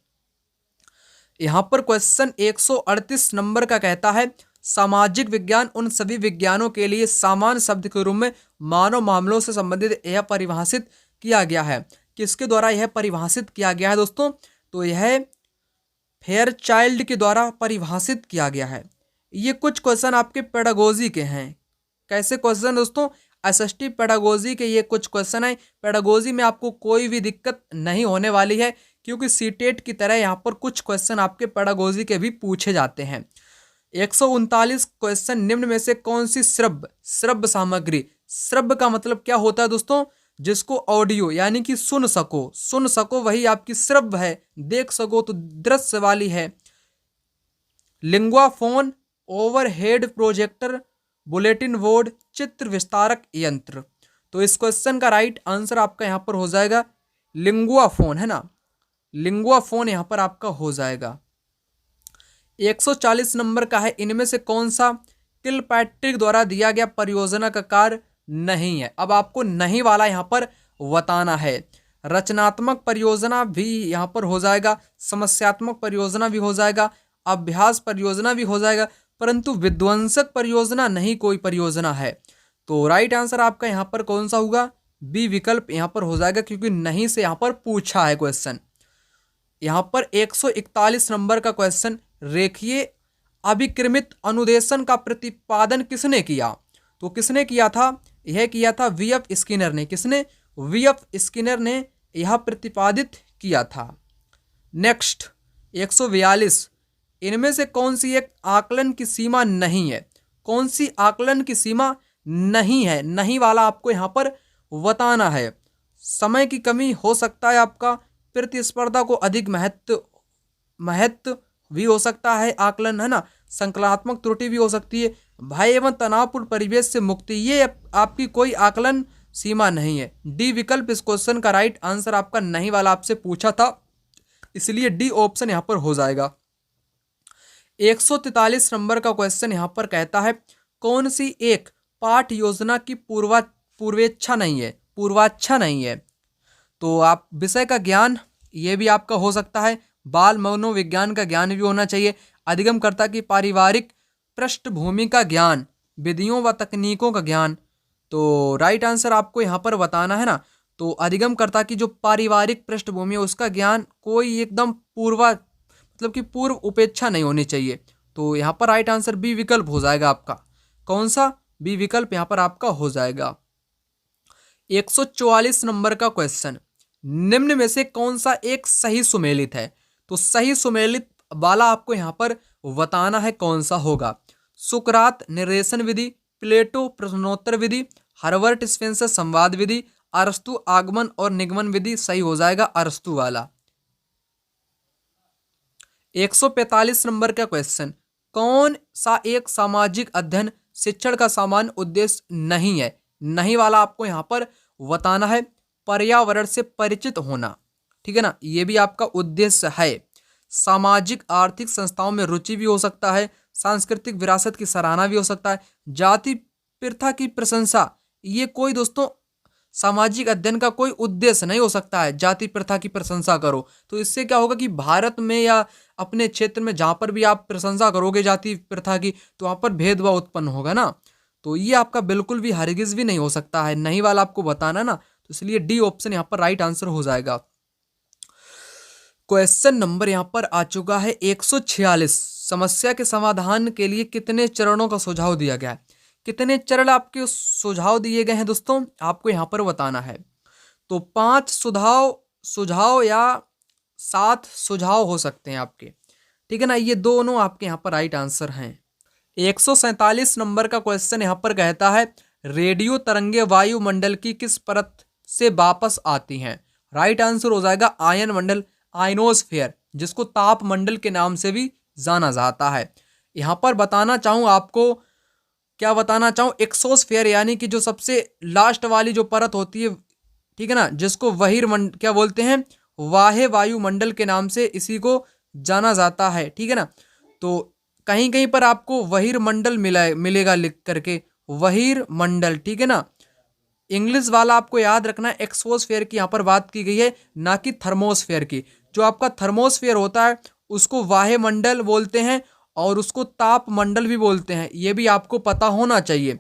यहाँ पर क्वेश्चन 138 नंबर का कहता है सामाजिक विज्ञान उन सभी विज्ञानों के लिए सामान्य शब्द के रूप में मानव मामलों से संबंधित यह परिभाषित किया गया है। किसके द्वारा यह परिभाषित किया गया है दोस्तों? तो यह फेयरचाइल्ड के द्वारा परिभाषित किया गया है। ये कुछ क्वेश्चन आपके पेडागोजी के हैं। कैसे क्वेश्चन दोस्तों? एसएसटी पेडागोजी के ये कुछ क्वेश्चन है। पेडागोजी में आपको कोई भी दिक्कत नहीं होने वाली है, क्योंकि सीटेट की तरह यहाँ पर कुछ क्वेश्चन आपके पेडागोजी के भी पूछे जाते हैं। 139 क्वेश्चन निम्न में से कौन सी श्रव्य सामग्री, श्रव्य का मतलब क्या होता है दोस्तों? जिसको ऑडियो यानी कि सुन सको वही आपकी श्रव्य है। देख सको तो दृश्य वाली है। Lingua phone, overhead projector, bulletin board, चित्र विस्तारक यंत्र। तो इस क्वेश्चन का राइट आंसर आपका यहाँ पर हो जाएगा लिंगुआ फोन, है ना, लिंगुआ फोन यहाँ पर आपका हो जाएगा। 140 नंबर का है इनमें से कौन सा किलपैट्रिक द्वारा दिया गया परियोजना का कार्य नहीं है? अब आपको नहीं वाला यहाँ पर बताना है। रचनात्मक परियोजना भी यहाँ पर हो जाएगा, समस्यात्मक परियोजना भी हो जाएगा, अभ्यास परियोजना भी हो जाएगा, परंतु विध्वंसक परियोजना नहीं कोई परियोजना है। तो राइट आंसर आपका यहाँ पर कौन सा होगा? बी विकल्प यहाँ पर हो जाएगा, क्योंकि नहीं से यहाँ पर पूछा है क्वेश्चन। यहाँ पर 141 नंबर का क्वेश्चन, रेखीय अभिक्रमित अनुदेशन का प्रतिपादन किसने किया? तो किसने किया था? यह किया था वीएफ स्किनर ने। किसने? वीएफ स्किनर ने यह प्रतिपादित किया था। नेक्स्ट 142, इनमें से कौन सी एक आकलन की सीमा नहीं है? कौन सी आकलन की सीमा नहीं है? नहीं वाला आपको यहाँ पर बताना है। समय की कमी हो सकता है आपका, प्रतिस्पर्धा को अधिक महत्व भी हो सकता है आकलन, है ना, संकलनात्मक त्रुटि भी हो सकती है, भय एवं तनावपूर्ण परिवेश से मुक्ति, ये आपकी कोई आकलन सीमा नहीं है। डी विकल्प इस क्वेश्चन का राइट आंसर आपका नहीं वाला आपसे पूछा था, इसलिए डी ऑप्शन यहाँ पर हो जाएगा। 143 नंबर का क्वेश्चन यहाँ पर कहता है कौन सी एक पाठ योजना की पूर्वेच्छा नहीं है? तो आप विषय का ज्ञान ये भी आपका हो सकता है, बाल मनोविज्ञान का ज्ञान भी होना चाहिए, अधिगमकर्ता की पारिवारिक पृष्ठभूमि का ज्ञान, विधियों व तकनीकों का ज्ञान। तो राइट आंसर आपको यहाँ पर बताना है ना। तो अधिगमकर्ता की जो पारिवारिक पृष्ठभूमि है उसका ज्ञान, कोई एकदम पूर्व उपेक्षा नहीं होनी चाहिए। तो यहाँ पर राइट आंसर बी विकल्प हो जाएगा आपका। कौन सा? बी विकल्प यहाँ पर आपका हो जाएगा। 144 नंबर का क्वेश्चन, निम्न में से कौन सा एक सही सुमेलित है? तो सही सुमेलित वाला आपको यहाँ पर बताना है कौन सा होगा। सुकरात निर्देशन विधि, प्लेटो प्रश्नोत्तर विधि, हर्बर्ट स्पेंसर संवाद विधि, अरस्तु आगमन और निगमन विधि। सही हो जाएगा अरस्तु वाला। 145 नंबर का क्वेश्चन, कौन सा एक सामाजिक अध्ययन शिक्षण का सामान्य उद्देश्य नहीं है? नहीं वाला आपको यहाँ पर बताना है। पर्यावरण से परिचित होना, ठीक है ना, ये भी आपका उद्देश्य है। सामाजिक आर्थिक संस्थाओं में रुचि भी हो सकता है। सांस्कृतिक विरासत की सराहना भी हो सकता है। जाति प्रथा की प्रशंसा, ये कोई दोस्तों सामाजिक अध्ययन का कोई उद्देश्य नहीं हो सकता है। जाति प्रथा की प्रशंसा करो तो इससे क्या होगा कि भारत में या अपने क्षेत्र में जहाँ पर भी आप प्रशंसा करोगे जाति प्रथा की, तो वहाँ पर भेदभाव उत्पन्न होगा ना। तो ये आपका बिल्कुल भी हरगिज भी नहीं हो सकता है। नहीं वाला आपको बताना ना, तो इसलिए डी ऑप्शन यहाँ पर राइट आंसर हो जाएगा। क्वेश्चन नंबर यहाँ पर आ चुका है 146। समस्या के समाधान के लिए कितने चरणों का सुझाव दिया गया है? कितने चरण आपके सुझाव दिए गए हैं दोस्तों, आपको यहाँ पर बताना है। तो 5 सुझाव या 7 सुझाव हो सकते हैं आपके, ठीक है ना। ये दोनों आपके यहाँ पर राइट आंसर हैं। 147 नंबर का क्वेश्चन यहाँ पर कहता है, रेडियो तरंगे वायुमंडल की किस परत से वापस आती हैं? राइट आंसर हो जाएगा आयन मंडल, आयनोस्फेयर, जिसको ताप मंडल के नाम से भी जाना जाता है। यहाँ पर बताना चाहूँ आपको, क्या बताना चाहूँ, एक्सोस्फेयर यानी कि जो सबसे लास्ट वाली जो परत होती है, ठीक है ना, जिसको क्या बोलते हैं, वाह्य वायुमंडल के नाम से इसी को जाना जाता है, ठीक है ना। तो कहीं कहीं पर आपको बहिर्मंडल मिलेगा लिख करके, बहिर्मंडल, ठीक है ना। इंग्लिश वाला आपको याद रखना है, एक्सोस्फेयर की यहाँ पर बात की गई है, ना कि थर्मोस्फेयर की। जो आपका थर्मोस्फेयर होता है उसको वायुमंडल बोलते हैं और उसको ताप मंडल भी बोलते हैं, ये भी आपको पता होना चाहिए।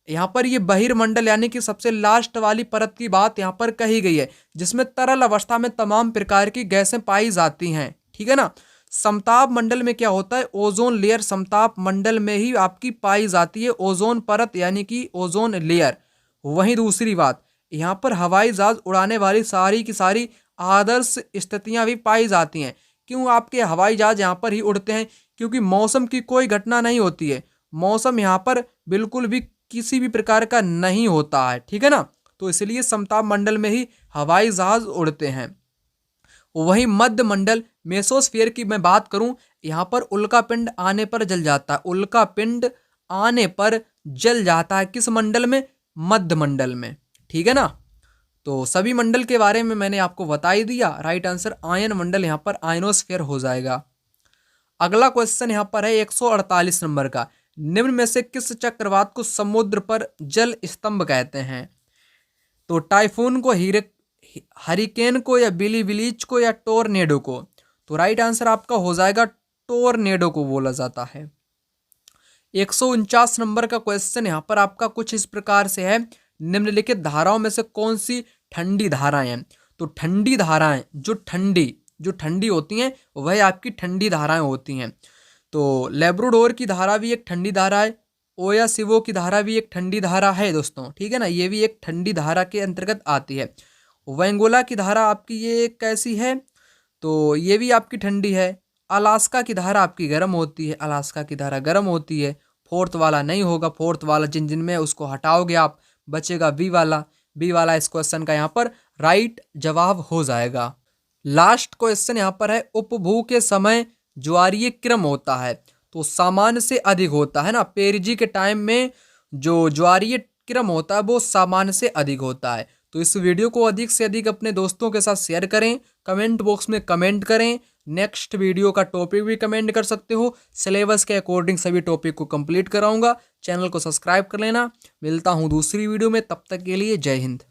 यहाँ पर ये बहिर्मंडल यानी कि सबसे लास्ट वाली परत की बात यहाँ पर कही गई है, जिसमें तरल अवस्था में तमाम प्रकार की गैसें पाई जाती हैं, ठीक है ना। समताप मंडल में क्या होता है, ओजोन लेयर समताप मंडल में ही आपकी पाई जाती है, ओजोन परत यानी कि ओजोन लेयर। वहीं दूसरी बात, यहाँ पर हवाई जहाज उड़ाने वाली सारी की सारी आदर्श स्थितियाँ भी पाई जाती हैं। क्यों आपके हवाई जहाज यहाँ पर ही उड़ते हैं? क्योंकि मौसम की कोई घटना नहीं होती है, मौसम यहाँ पर बिल्कुल भी किसी भी प्रकार का नहीं होता है, ठीक है ना। तो इसलिए समताप मंडल में ही हवाई जहाज उड़ते हैं। वहीं मध्य मंडल मेसोस्फीयर की मैं बात करूं, यहाँ पर उल्का पिंड आने पर जल जाता है, उल्का पिंड आने पर जल जाता है। किस मंडल में? मध्य मंडल में, ठीक है ना। तो सभी मंडल के बारे में मैंने आपको बता ही दिया। राइट आंसर आयन मंडल यहाँ पर आयनोस्फीयर हो जाएगा। अगला क्वेश्चन यहाँ पर है 148 नंबर का, निम्न में से किस चक्रवात को समुद्र पर जल स्तंभ कहते हैं? तो टाइफून को, हरिकेन को, या बिली विलीच को, या टोर्नेडो को? तो राइट आंसर आपका हो जाएगा टोर्नेडो को बोला जाता है। 149 नंबर का क्वेश्चन यहाँ पर आपका कुछ इस प्रकार से है, निम्नलिखित धाराओं में से कौन सी ठंडी धाराएं हैं? तो ठंडी धाराएं जो ठंडी होती हैं वह आपकी ठंडी धाराएं होती हैं। तो लेब्राडोर की धारा भी एक ठंडी धारा है, ओयासिवो की धारा भी एक ठंडी धारा है दोस्तों, ठीक है ना, ये भी एक ठंडी धारा के अंतर्गत आती है। वेंगोला की धारा आपकी ये कैसी है? तो ये भी आपकी ठंडी है। अलास्का की धारा आपकी गर्म होती है, अलास्का की धारा गर्म होती है। फोर्थ वाला नहीं होगा, फोर्थ वाला जिन में उसको हटाओगे आप, बचेगा बी वाला इस क्वेश्चन का यहाँ पर राइट जवाब हो जाएगा। लास्ट क्वेश्चन यहाँ पर है, उपभू के समय ज्वारीय क्रम होता है तो सामान्य से अधिक होता है ना। पेरिजी के टाइम में जो ज्वारीय क्रम होता है वो सामान्य से अधिक होता है। तो इस वीडियो को अधिक से अधिक अपने दोस्तों के साथ शेयर करें, कमेंट बॉक्स में कमेंट करें, नेक्स्ट वीडियो का टॉपिक भी कमेंट कर सकते हो। सिलेबस के अकॉर्डिंग सभी टॉपिक को कंप्लीट कराऊंगा। चैनल को सब्सक्राइब कर लेना। मिलता हूं दूसरी वीडियो में, तब तक के लिए जय हिंद।